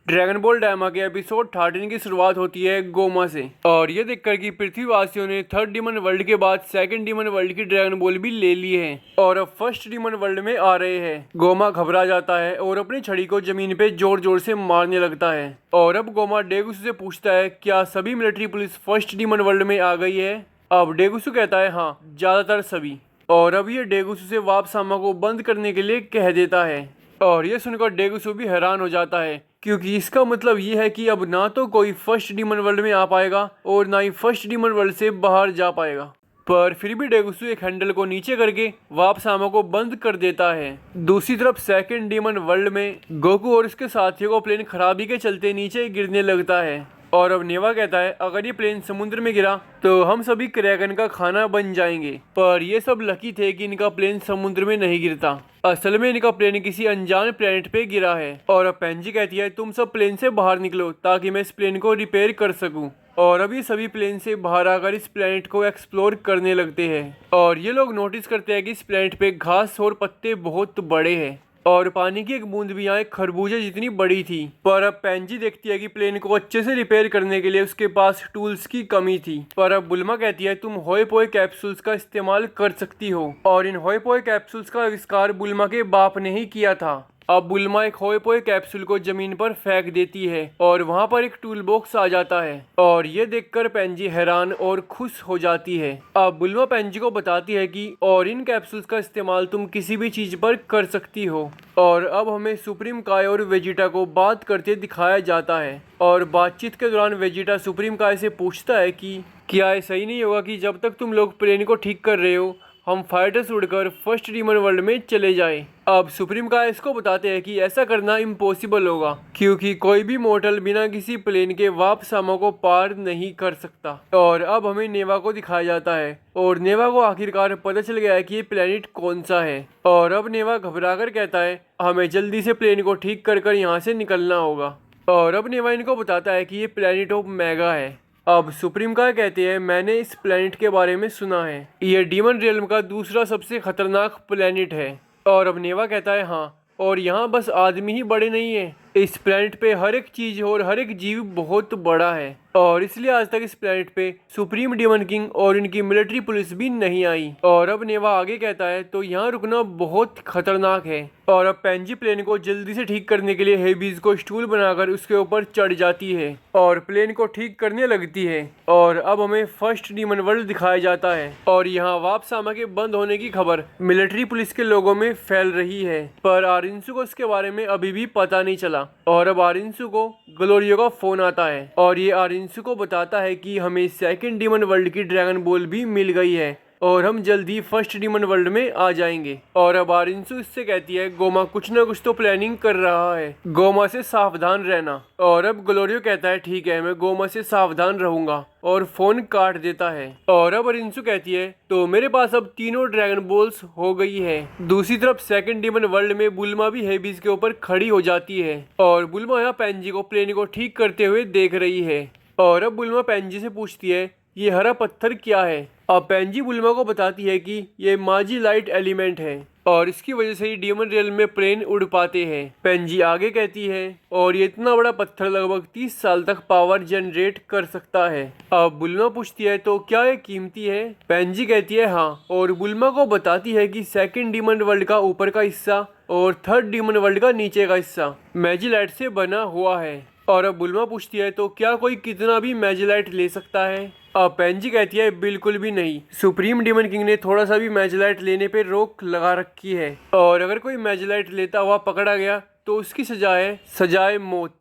Dragon ball Dayma के episode 13 की शुरुआत होती है गोमा से, और ये देखकर कि पृथ्वीवासियों ने थर्ड डीमन वर्ल्ड के बाद सेकंड डीमन वर्ल्ड की ड्रैगन बॉल भी ले ली है और अब फर्स्ट डीमन वर्ल्ड में आ रहे हैं। गोमा घबरा जाता है और अपनी छड़ी को जमीन पे जोर जोर से मारने लगता है। और अब गोमा डेगुसु से पूछता है क्या सभी military police first demon world में आ गई है। अब डेगुसु कहता है हाँ, ज्यादातर सभी। और अब ये डेगुसु से वापसामा को बंद करने के लिए कह देता है। और ये सुनकर डेगुसु भी हैरान हो जाता है क्योंकि इसका मतलब ये है कि अब ना तो कोई फर्स्ट डीमन वर्ल्ड में आ पाएगा और ना ही फर्स्ट डीमन वर्ल्ड से बाहर जा पाएगा। पर फिर भी डेगुसु एक हैंडल को नीचे करके वापसामा को बंद कर देता है। दूसरी तरफ सेकंड डीमन वर्ल्ड में गोकू और उसके साथियों को प्लेन खराबी के चलते नीचे गिरने लगता है। और अब नेवा कहता है अगर ये प्लेन समुद्र में गिरा तो हम सभी क्रैगन का खाना बन जाएंगे। पर ये सब लकी थे कि इनका प्लेन समुद्र में नहीं गिरता। असल में इनका प्लेन किसी अनजान प्लेनेट पे गिरा है। और अब पेंजी कहती है तुम सब प्लेन से बाहर निकलो ताकि मैं इस प्लेन को रिपेयर कर सकूं। और अभी सभी प्लेन से बाहर आकर इस प्लेनेट को एक्सप्लोर करने लगते हैं। और ये लोग नोटिस करते हैं कि इस प्लेनेट पे घास और पत्ते बहुत बड़े हैं और पानी की एक बूंद भी यहाँ एक खरबूजे जितनी बड़ी थी। पर अब पेंजी देखती है कि प्लेन को अच्छे से रिपेयर करने के लिए उसके पास टूल्स की कमी थी। पर अब बुल्मा कहती है तुम होए पोए कैप्सूल्स का इस्तेमाल कर सकती हो। और इन होए पोए कैप्सूल्स का आविष्कार बुल्मा के बाप ने ही किया था। अब बुल्मा एक होए पोए कैप्सूल को जमीन पर फेंक देती है और वहां पर एक टूल बॉक्स आ जाता है। और ये देखकर पेंजी हैरान और खुश हो जाती है। अब बुल्मा पेंजी को बताती है कि और इन कैप्सूल्स का इस्तेमाल तुम किसी भी चीज पर कर सकती हो। और अब हमें सुप्रीम काय और वेजिटा को बात करते दिखाया जाता है। और बातचीत के दौरान वेजिटा सुप्रीम काय से पूछता है कि क्या ये सही नहीं होगा कि जब तक तुम लोग प्लेन को ठीक कर रहे हो हम फाइटर्स उड़कर फर्स्ट डीमन वर्ल्ड में चले जाएं। अब सुप्रीम काय इसको बताते हैं कि ऐसा करना इम्पॉसिबल होगा क्योंकि कोई भी मोर्टल बिना किसी प्लेन के वापसामा को पार नहीं कर सकता। और अब हमें नेवा को दिखाया जाता है और नेवा को आखिरकार पता चल गया है कि ये प्लेनेट कौन सा है। और अब नेवा घबराकर कहता है हमें जल्दी से प्लेन को ठीक कर यहाँ से निकलना होगा। और अब नेवा इनको बताता है कि ये प्लेनेट ऑफ मेगा है। अब सुप्रीम काय कहते हैं मैंने इस प्लेनेट के बारे में सुना है, ये डीमन रियल्म का दूसरा सबसे खतरनाक प्लेनेट है। और अब नेवा कहता है हाँ, और यहाँ बस आदमी ही बड़े नहीं है, इस प्लेनेट पे हर एक चीज और हर एक जीव बहुत बड़ा है। और इसलिए आज तक इस प्लेनेट पे सुप्रीम डीमन किंग और इनकी मिलिट्री पुलिस भी नहीं आई। और अब नेवा आगे कहता है तो यहाँ रुकना बहुत खतरनाक है। और अब पेंजी प्लेन को जल्दी से ठीक करने के लिए हेबीज को स्टूल बनाकर उसके ऊपर चढ़ जाती है और प्लेन को ठीक करने लगती है। और अब हमें फर्स्ट डीमन वर्ल्ड दिखाया जाता है और यहाँ वापसामा के बंद होने की खबर मिलिट्री पुलिस के लोगों में फैल रही है। पर आरिंसु को इसके बारे में अभी भी पता नहीं चला। और अब आरिंसु को ग्लोरियो का फोन आता है और ये आरिंसु को बताता है कि हमें सेकंड डीमन वर्ल्ड की ड्रैगन बॉल भी मिल गई है और हम जल्दी फर्स्ट डीमन वर्ल्ड में आ जाएंगे। और अब आरिंसु इससे कहती है गोमा कुछ ना कुछ तो प्लानिंग कर रहा है, गोमा से सावधान रहना। और अब ग्लोरियो कहता है ठीक है मैं गोमा से सावधान रहूंगा और फोन काट देता है। और अब आरिंसु कहती है तो मेरे पास अब तीनों ड्रैगन बॉल्स हो गई है। दूसरी तरफ सेकंड डीमन वर्ल्ड में बुल्मा भी हेबीज के ऊपर खड़ी हो जाती है और बुल्मा यहाँ पेंजी को प्लेन को ठीक करते हुए देख रही है। और अब बुल्मा पेंजी से पूछती है ये हरा पत्थर क्या है। अब पेंजी बुल्मा को बताती है कि ये माजी लाइट एलिमेंट है और इसकी वजह से ही डीमन रियल में प्लेन उड़ पाते हैं। पेंजी आगे कहती है और ये इतना बड़ा पत्थर लगभग 30 साल तक पावर जनरेट कर सकता है। अब बुल्मा पूछती है तो क्या ये कीमती है। पेंजी कहती है हाँ और बुल्मा को बताती है कि सेकंड डीमन वर्ल्ड का ऊपर का हिस्सा और थर्ड डीमन वर्ल्ड का नीचे का हिस्सा मैजिलाइट से बना हुआ है। और अब बुल्मा पूछती है तो क्या कोई कितना भी मैजिलाइट ले सकता है। अब पेंजी कहती है बिल्कुल भी नहीं, सुप्रीम डीमन किंग ने थोड़ा सा भी मैजिलाइट लेने पे रोक लगा रखी है और अगर कोई मैजिलाइट लेता हुआ पकड़ा गया तो उसकी सजा है सजाए मौत।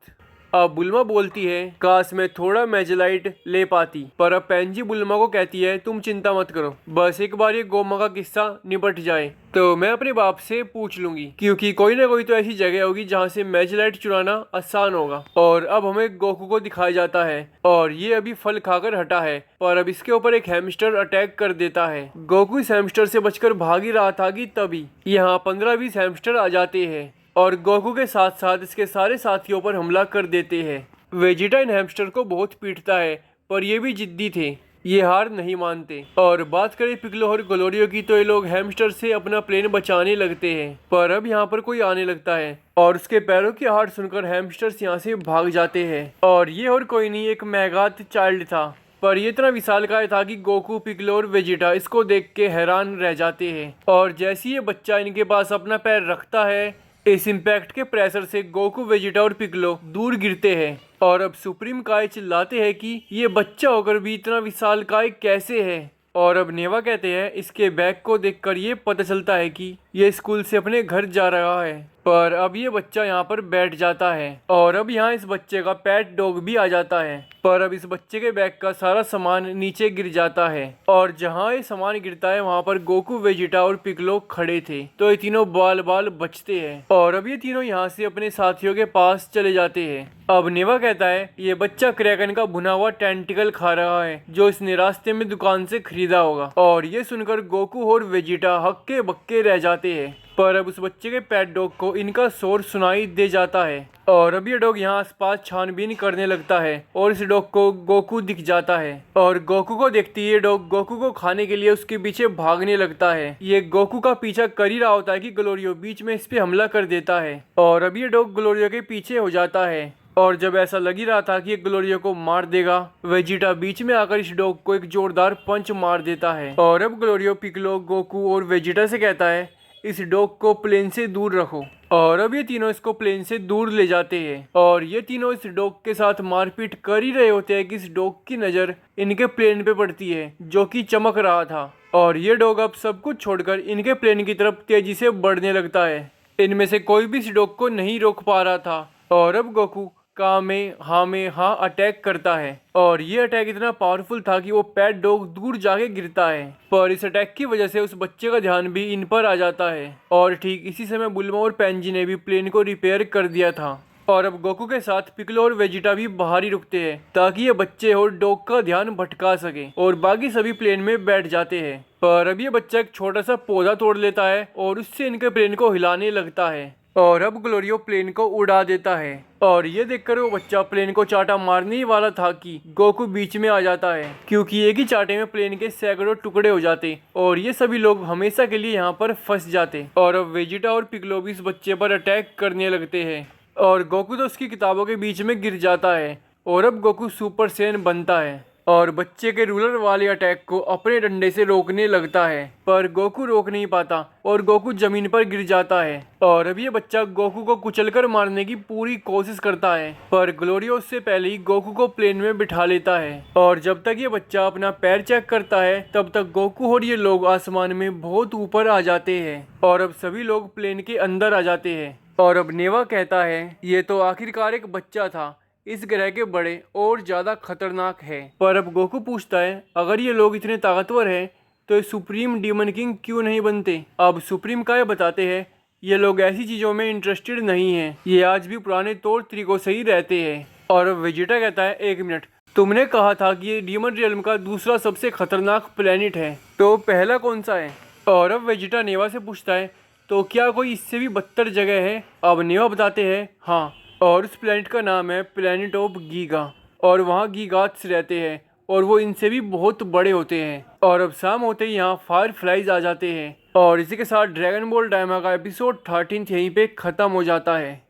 अब बुल्मा बोलती है काश मैं थोड़ा मैजिलाइट ले पाती। पर अब पेंजी बुल्मा को कहती है तुम चिंता मत करो, बस एक बार ये गोमा का किस्सा निपट जाए तो मैं अपने बाप से पूछ लूंगी क्योंकि कोई ना कोई तो ऐसी जगह होगी जहाँ से मैजिलाइट चुराना आसान होगा। और अब हमें गोकू को दिखाया जाता है और ये अभी फल खाकर हटा है पर अब इसके ऊपर एक हैमस्टर अटैक कर देता है। गोकू इस हैमस्टर से बचकर भाग ही रहा था कि तभी यहाँ 15-20 हैमस्टर आ जाते हैं और गोकू के साथ साथ इसके सारे साथियों पर हमला कर देते हैं। वेजिटा इन हैमस्टर को बहुत पीटता है पर ये भी जिद्दी थे ये हार नहीं मानते। और बात करें पिकलो और ग्लोरियो की तो ये लोग हैमस्टर से अपना प्लेन बचाने लगते हैं। पर अब यहाँ पर कोई आने लगता है और उसके पैरों की आहट सुनकर हैमस्टर्स यहाँ से भाग जाते हैं। और ये और कोई नहीं, एक मैगाथ चाइल्ड था। पर ये इतना विशालकाय था कि गोकू, पिकलो और वेजिटा इसको देख के हैरान रह जाते हैं। और जैसे ये बच्चा इनके पास अपना पैर रखता है, इस इम्पैक्ट के प्रेशर से गोकू, वेजिटा और पिकलो दूर गिरते हैं। और अब सुप्रीम काय चिल्लाते हैं कि ये बच्चा होकर भी इतना विशालकाय कैसे है। और अब नेवा कहते हैं इसके बैग को देखकर ये पता चलता है कि ये स्कूल से अपने घर जा रहा है। पर अब ये बच्चा यहाँ पर बैठ जाता है और अब यहाँ इस बच्चे का पेट डॉग भी आ जाता है। पर अब इस बच्चे के बैग का सारा सामान नीचे गिर जाता है और जहाँ ये सामान गिरता है वहाँ पर गोकू, वेजिटा और पिकलो खड़े थे। तो ये तीनों बाल बाल बचते हैं और अब ये तीनों यहाँ से अपने साथियों के पास चले जाते हैं। अब नेवा कहता है ये बच्चा क्रैकन का भुना हुआ टेंटिकल खा रहा है जो इसने रास्ते में दुकान से खरीदा होगा। और ये सुनकर गोकू और वेजिटा हक्के बक्के रह जाते हैं। पर अब उस बच्चे के पेट डॉग को इनका शोर सुनाई दे जाता है और अब ये डॉग यहाँ आसपास छानबीन करने लगता है और इस डॉग को गोकू दिख जाता है। और गोकू को देखती ये डॉग गोकू को खाने के लिए उसके पीछे भागने लगता है। ये गोकू का पीछा कर ही रहा होता है कि ग्लोरियो बीच में इस पे हमला कर देता है और अब ये डॉग ग्लोरियो के पीछे हो जाता है। और जब ऐसा लग ही रहा था कि ये ग्लोरियो को मार देगा, वेजिटा बीच में आकर इस डॉग को एक जोरदार पंच मार देता है। और अब ग्लोरियो, पिकलो, गोकू और वेजिटा से कहता है इस डॉग को प्लेन से दूर रखो। और अब ये तीनों इसको प्लेन से दूर ले जाते हैं और ये तीनों इस डॉग के साथ मारपीट कर ही रहे होते हैं कि इस डॉग की नज़र इनके प्लेन पे पड़ती है जो कि चमक रहा था। और ये डॉग अब सब कुछ छोड़कर इनके प्लेन की तरफ तेजी से बढ़ने लगता है। इनमें से कोई भी इस डॉग को नहीं रोक पा रहा था। और अब गोकू में हाँ अटैक करता है और ये अटैक इतना पावरफुल था कि वो पेट डॉग दूर जाके गिरता है। पर इस अटैक की वजह से उस बच्चे का ध्यान भी इन पर आ जाता है और ठीक इसी समय बुल्मा और पेंजी ने भी प्लेन को रिपेयर कर दिया था। और अब गोकू के साथ पिकलो और वेजिटा भी बाहर ही रुकते हैं ताकि ये बच्चे और डॉग का ध्यान भटका सके और बाकी सभी प्लेन में बैठ जाते हैं। पर अब ये बच्चा एक छोटा सा पौधा तोड़ लेता है और उससे इनके प्लेन को हिलाने लगता है और अब ग्लोरियो प्लेन को उड़ा देता है। और ये देखकर वो बच्चा प्लेन को चाटा मारने ही वाला था कि गोकू बीच में आ जाता है क्योंकि एक ही चाटे में प्लेन के सैकड़ों टुकड़े हो जाते और ये सभी लोग हमेशा के लिए यहाँ पर फंस जाते। और अब वेजिटा और पिकलो भी इस बच्चे पर अटैक करने लगते हैं और गोकू तो उसकी किताबों के बीच में गिर जाता है। और अब गोकू सुपर सैयन बनता है और बच्चे के रूलर वाले अटैक को अपने डंडे से रोकने लगता है। पर गोकू रोक नहीं पाता और गोकू जमीन पर गिर जाता है। और अब ये बच्चा गोकू को कुचलकर मारने की पूरी कोशिश करता है पर ग्लोरियो उससे पहले ही गोकू को प्लेन में बिठा लेता है। और जब तक ये बच्चा अपना पैर चेक करता है तब तक गोकू और ये लोग आसमान में बहुत ऊपर आ जाते हैं और अब सभी लोग प्लेन के अंदर आ जाते हैं। और अब नेवा कहता है ये तो आखिरकार एक बच्चा था, इस ग्रह के बड़े और ज्यादा खतरनाक है। पर अब गोकू पूछता है अगर ये लोग इतने ताकतवर हैं तो ये सुप्रीम डीमन किंग क्यों नहीं बनते। अब सुप्रीम काय बताते हैं ये लोग ऐसी चीजों में इंटरेस्टेड नहीं है, ये आज भी पुराने तौर तरीकों से ही रहते हैं। और अब वेजिटा कहता है एक मिनट, तुमने कहा था कि ये डीमन रियल्म का दूसरा सबसे खतरनाक प्लेनेट है, तो पहला कौन सा है। और अब वेजिटा नेवा से पूछता है तो क्या कोई इससे भी बदतर जगह है। अब नेवा बताते हैं हाँ, और उस प्लेनेट का नाम है प्लेनेट ऑफ गीगा और वहाँ गीगाथ्स रहते हैं और वो इनसे भी बहुत बड़े होते हैं। और अब शाम होते ही यहाँ फायरफ्लाइज आ जाते हैं और इसी के साथ ड्रैगन बॉल डायमा का एपिसोड 13 यहीं पे ख़त्म हो जाता है।